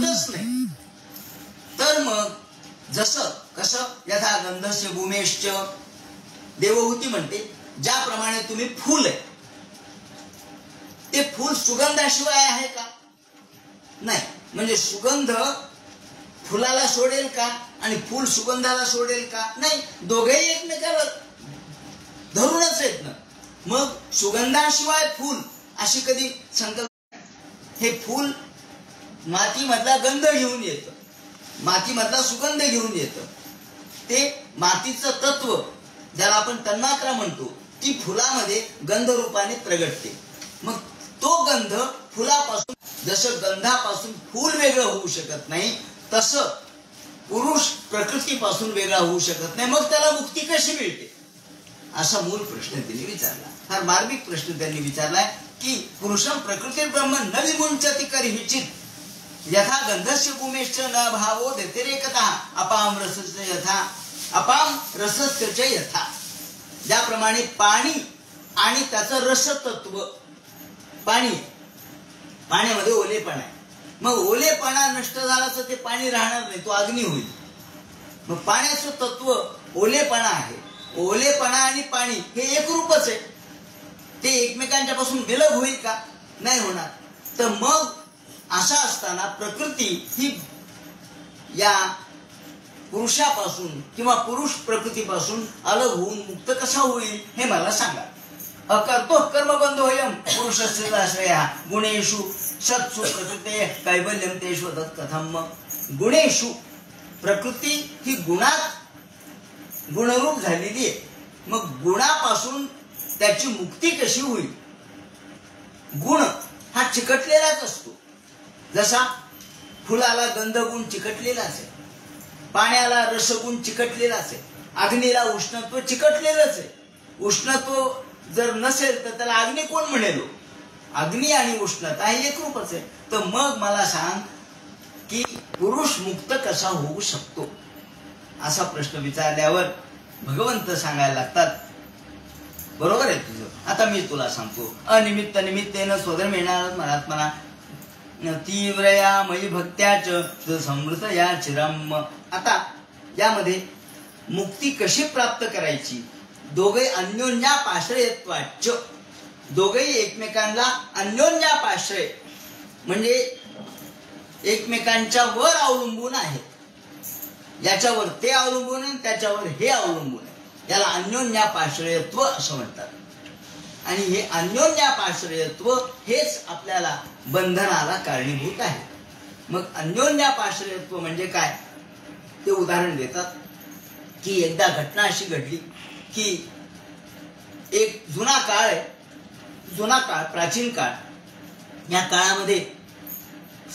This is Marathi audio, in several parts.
होतच नाही. तर मग जसं कसं यथा गंधस्य भूमेश्च देवहूती म्हणते, ज्याप्रमाणे तुम्ही फूल आहे, ते फूल सुगंधाशिवाय आहे का? नाही. म्हणजे सुगंध फुलाला सोडेल का आणि फूल सुगंधाला सोडेल का? नाही. दोघेही एकमेकाला धरूनच आहेत ना. मग सुगंधाशिवाय फूल अशी कधी संकल्पना? हे फूल मातीमधला गंध घेऊन येतं, मातीमधला सुगंध घेऊन येतं. ते मातीचं तत्व ज्याला आपण तन्मात्रा म्हणतो, ती फुलामध्ये गंध रूपाने प्रगटते. मग तो गंध फुलापासून, जसं गंधापासून फूल वेगळं होऊ शकत नाही, तसं पुरुष प्रकृतीपासून वेगळा होऊ शकत नाही. मग त्याला मुक्ती कशी मिळते? असा मूळ प्रश्न त्यांनी विचारला. फार मार्मिक प्रश्न त्यांनी विचारलाय की पुरुषम प्रकृती ब्रह्म न विमुंचति करहिचित यथा गंधस्य भूमेश्च न भावो व्यतिरेकतः अपाम रसस्य यथा अपाम रसस्य यथा. ज्याप्रमाणे पाणी आणि त्याचं रसतत्व, पाण्यामध्ये ओलेपणा आहे. मग ओलेपणा नष्ट झाला तर ते पाणी राहणार नाही, तो अग्नी होईल. मग पाण्याचं तत्व ओलेपणा आहे. ओलेपणा आणि पाणी हे एक रूपच आहे. ते एकमेकांच्या पासून विलग होईल का? नाही होणार. तर मग अशा असताना प्रकृती ही या पुरुषापासून किंवा पुरुष प्रकृतीपासून अलग होऊन मुक्त कसा होईल हे मला सांगा. अकर्तो कर्मबंधोयम पुरुषस्य आश्रयः गुणेषु सत्सु प्रकृते कैवल्यम तेषु तत्कथम. गुणेषु प्रकृती ही गुणात गुणरूप झालेली आहे. मग गुणापासून त्याची मुक्ती कशी होईल? गुण हा चिकटलेलाच असतो. जसा फुलाला गंधगुण चिकटलेलाच आहे, पाण्याला रसगुण चिकटलेलाच आहे, अग्नीला उष्णत्व चिकटलेलंच आहे. उष्णत्व जर नसेल तर त्याला अग्नी कोण म्हणेल? अग्नी आणि उष्णता हे एक रूपच आहे. तर मग मला सांग की पुरुष मुक्त कसा होऊ शकतो? असा प्रश्न विचारल्यावर भगवंत सांगायला लागतात, बरोबर आहे तुझं. आता मी तुला सांगतो. अनिमित्त निमित्तेन स्वधर्मेण महात्मना तीव्रया मयी भक्त्याच समृतया चिरम. आता यामध्ये मुक्ती कशी प्राप्त करायची? दोघे अन्योन्यापाश्रयत्वाच, दोघेही एकमेकांना अन्योन्यापाश्रय म्हणजे एकमेकांच्या वर अवलंबून आहेत. याच्यावर ते अवलंबून आहे, त्याच्यावर हे अवलंबून आहे. याला अन्योन्यापाश्रयत्व असं म्हणतात. आणि हे अन्योन्यापाश्रयत्व हेच आपल्याला बंधनाला कारणीभूत आहे. मग अन्योन्यापाश्रयत्व म्हणजे काय ते उदाहरण देतात की एकदा घटना अशी घडली की एक जुना काळ आहे, जुना काळ, प्राचीन काळ. या काळामध्ये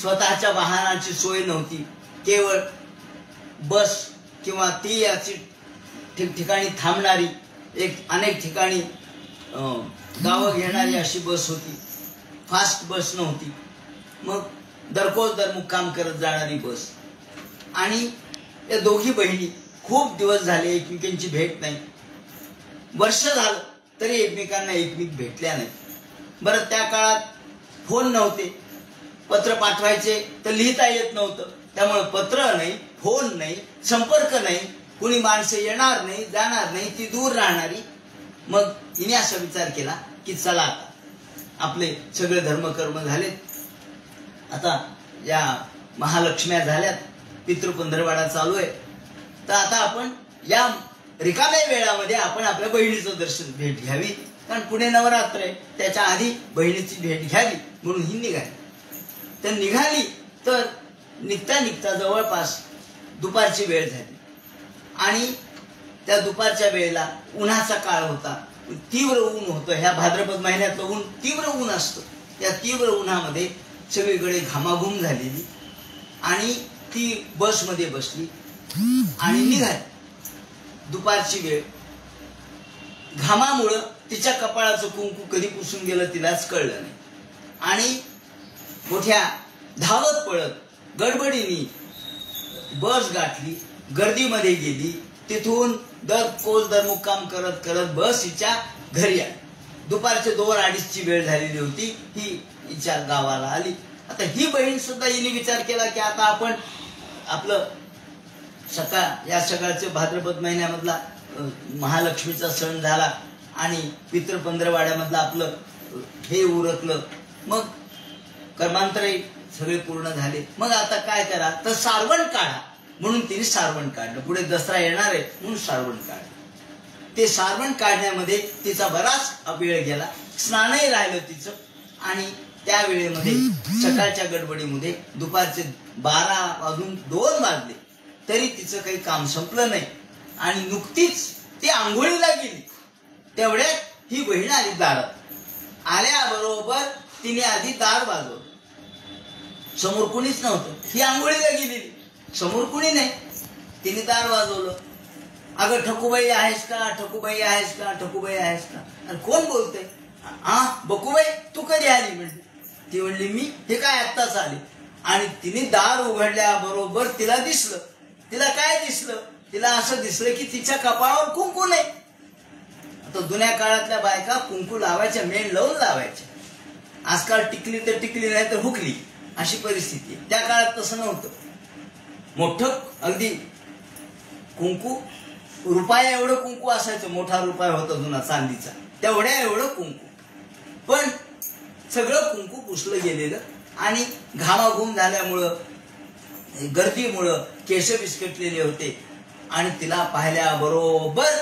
स्वतःच्या वाहनाची सोय नव्हती. केवळ बस किंवा ती याची ठिकठिकाणी थांबणारी, एक अनेक ठिकाणी गावं घेणारी अशी बस होती. फास्ट बस नव्हती. मग दरकोज दर मुक्काम करत जाणारी बस. आणि या दोघी बहिणी खूप दिवस झाले एकमेकांची भेट नाही. वर्ष झालं तरी एकमेकांना एकमेक भेटल्या नाही. बरं, त्या काळात फोन नव्हते, पत्र पाठवायचे तर लिहिता येत नव्हतं. त्यामुळे पत्र नाही, फोन नाही, संपर्क नाही, कुणी माणसं येणार नाही, जाणार नाही, ती दूर राहणारी. मग हिने असा विचार केला की चला आता आपले सगळे धर्मकर्म झालेत, आता या महालक्ष्म्या झाल्यात, पितृपंधरवाडा चालू आहे, तर आता आपण या रिकाम्या वेळामध्ये आपण आपल्या बहिणीचं दर्शन भेट घ्यावी. कारण पुणे नवरात्र आहे, त्याच्या आधी बहिणीची भेट घ्यावी म्हणून ही निघाली. तर निघाली तर निघता निघता जवळपास दुपारची वेळ झाली. आणि त्या दुपारच्या वेळेला उन्हाचा काळ होता, तीव्र ऊन होतं. ह्या भाद्रपद महिन्यातलं ऊन तीव्र ऊन असतं. त्या तीव्र उन्हामध्ये सगळीकडे घामाघूम झालेली. आणि ती बसमध्ये बसली आणि निघाली. दुपारची वेळ, घामामुळं तिच्या कपाळाचं कुंकू कधी पुसून गेलं तिलाच कळलं नाही. आणि मोठ्या धावत पळत गडबडीने बस गाठली, गर्दीमध्ये गेली. तिथून दर मुक्काम करत करत बस हिच्या घरी आली. दुपारचे 2-2:30ची वेळ झालेली होती. ही हिच्या गावाला आली आता ही बहीण सुद्धा हिने विचार केला की आता आपण आपलं या सकाळचे भाद्रपद महिन्यामधला महालक्ष्मीचा सण झाला आणि पितृ पंधरवाड्यामधलं आपलं हे उरकलं, मग कर्मांतरे सगळे पूर्ण झाले, मग आता काय करा तर सारवण काढा म्हणून तिने सारवण काढलं. पुढे दसरा येणार आहे म्हणून सारवण काढलं. ते सारवण काढण्यामध्ये तिचा बराच वेळ गेला, स्नानही राहिलं तिचं. आणि त्या वेळेमध्ये सकाळच्या गडबडीमध्ये दुपारचे 12 वाजून 2 वाजले तरी तिचं काही काम संपलं नाही. आणि नुकतीच ती आंघोळीला गेली तेवढ्यात ही बहीण आली दारात. आल्याबरोबर तिने आधी दार वाजवलं. समोर कुणीच नव्हतं, ही आंघोळीला गेलेली, समोर कुणी नाही. तिने दार वाजवलं. अगं ठकूबाई आहेस का, ठकूबाई आहेस का, ठकूबाई आहेस का. अरे कोण बोलतंय. हा बकूबाई तू कधी आली म्हणली. ती म्हणली मी, हे काय आत्ताच आली. आणि तिने दार उघडल्याबरोबर तिला दिसलं. तिला काय दिसलं, तिला असं दिसलं की तिच्या कपाळावर कुंकू नाही. आता जुन्या काळातल्या बायका कुंकू लावायच्या, मेण लावून लावायच्या. आजकाल टिकली तर टिकली नाही तर हुकली अशी परिस्थिती. त्या काळात तसं नव्हतं. मोठं अगदी कुंकू, रुपया एवढं कुंकू असायचं. मोठा रुपया होता जुना चांदीचा, तेवढ्या एवढं कुंकू. पण सगळं कुंकू पुसलं गेलेलं आणि घामाघूम झाल्यामुळं, गर्दीमुळं केस बिस्कटलेले होते. आणि तिला पाहिल्याबरोबर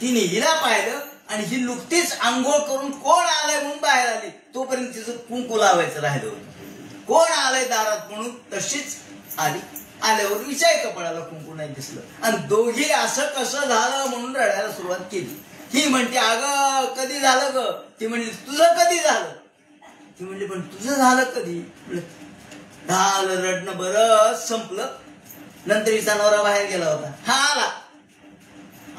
तिने हिला पाहिलं आणि ही नुकतीच आंघोळ करून कोण आलंय म्हणून बाहेर आली. तोपर्यंत तिचं कुंकू लावायचं राहिलं होतं. कोण आलंय दारात म्हणून तशीच आली. आल्यावर विचार कपाळाला कुंकू नाही दिसलं. आणि दोघी असं कसं झालं म्हणून रडायला सुरुवात केली. ही म्हणते अगं कधी झालं ग. ती म्हणली तुझं कधी झालं. ती म्हणली पण तुझं झालं कधी. झालं रडणं बरंच संपलं. नंतर हिचा नवरा बाहेर गेला होता. हा आला.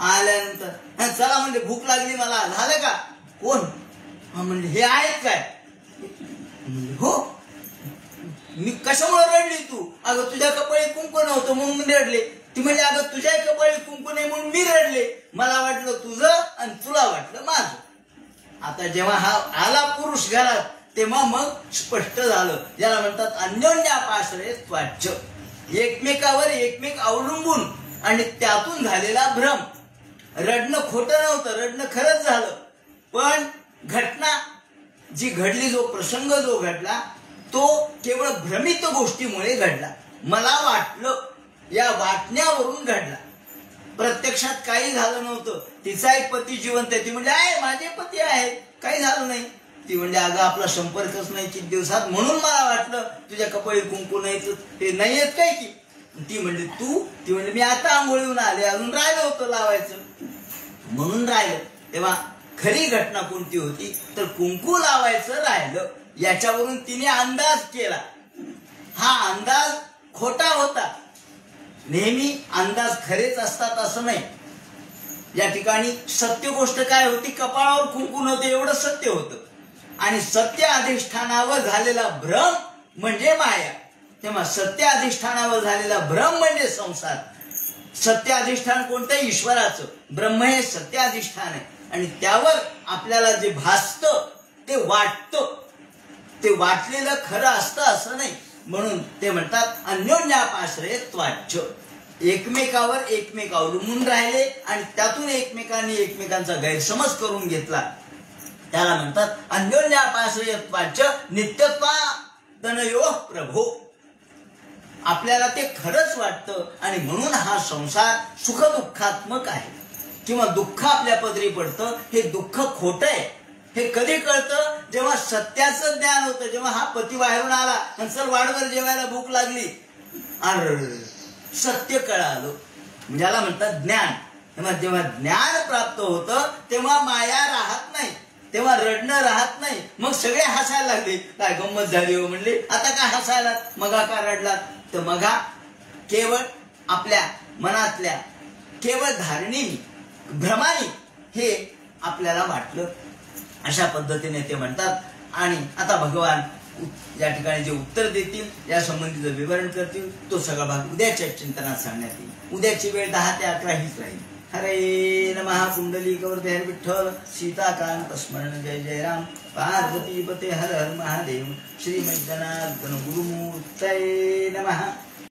आल्यानंतर चला म्हणजे भूक लागली मला, झालं का. कोण. म्हणले हे आहेत काय. म्हणले हो. मी कशामुळे रडली तू. अगं तुझ्या कपाळी कुंकू नव्हतं म्हणून मी रडले. ती म्हणजे अगं तुझ्या कपाळी कुंकू नाही म्हणून मी रडले. मला वाटलं तुझं आणि तुला वाटलं माझं. आता जेव्हा हा आला पुरुष घरात तेव्हा मग स्पष्ट झालं. ज्याला म्हणतात अन्योन्यापाश्रय त्वाच्य, एकमेकावर एकमेक अवलंबून आणि त्यातून झालेला भ्रम. रडणं खोटं नव्हतं, रडणं खरंच झालं. पण घटना जी घडली, जो प्रसंग जो घडला तो केवळ भ्रमित गोष्टीमुळे घडला. मला वाटलं या वाटण्यावरून घडला. प्रत्यक्षात काही झालं नव्हतं. तिचा एक पती जिवंत आहे. ती म्हणजे आहे माझे पती आहेत, काही झालं नाही. ती म्हणजे अगं आपला संपर्कच नाही किती दिवसात म्हणून मला वाटलं तुझ्या कपाळी कुंकू नाही ते नाही येत काय की. ती म्हणली तू. ती म्हणली मी आता आंघोळीहून आले, अजून राहिलं होतं लावायचं म्हणून राहिलं. तेव्हा खरी घटना कोणती होती तर कुंकू लावायचं राहिलं. याच्यावरून तिने अंदाज केला. हा अंदाज खोटा होता. नेहमी अंदाज खरेच असतात असं नाही. या ठिकाणी सत्य गोष्ट काय होती, कपाळावर कुंकू नव्हतं एवढं सत्य होतं. आणि सत्य अधिष्ठानावर झालेला भ्रम म्हणजे माया. तेव्हा सत्य अधिष्ठानावर झालेला भ्रम म्हणजे संसार. सत्य अधिष्ठान कोणतं, ईश्वराचं. ब्रह्म हे सत्य अधिष्ठान आहे. आणि त्यावर आपल्याला जे भासतं ते वाटतं, ते वाटलेलं खरं असतं असं नाही. म्हणून ते म्हणतात अन्योन्यापाश्रय त्वाच्य, एकमेकावर एकमेक अवलंबून राहिले आणि त्यातून एकमेकांनी एकमेकांचा गैरसमज करून घेतला. त्याला म्हणतात अन्योन्यापाश्रय त्वाच्य नित्यत्वा तनयोः प्रभो. आपल्याला ते खरंच वाटतं आणि म्हणून हा संसार सुखदुःखात्मक आहे. किंवा दुःख आपल्या पदरी पडतं. हे दुःख खोटं आहे. हे कधी कळतं, जेव्हा सत्याचं ज्ञान होतं. जेव्हा हा पती बाहेरून आला आणि चल वाडवर जेवायला भूक लागली, सत्य कळालं, ज्याला म्हणतात ज्ञान. तेव्हा जेव्हा ज्ञान प्राप्त होतं तेव्हा माया राहत नाही, तेव्हा रडणं राहत नाही. मग सगळे हसायला लागले. काय गंमत झाली हो म्हणले. आता काय हसायला, मगा का रडलात. तर मगा केवळ आपल्या मनातल्या केवळ धारणीनी भ्रमानी हे आपल्याला वाटलं. अशा पद्धतीने ते म्हणतात. आणि आता भगवान या ठिकाणी जे उत्तर देतील, या संबंधीचं विवरण करतील, तो सगळा भाग उद्याच्या चिंतनात सांगण्यात येईल. उद्याची वेळ 10 ते 11 हीच राहील. हरे नमः पुंडलीकवरते हर विठ्ठल सीताकांत स्मरण जय जय राम पार्वती पते हर हर महादेव श्री मैदनाथ गुरुमूर्तये नमः।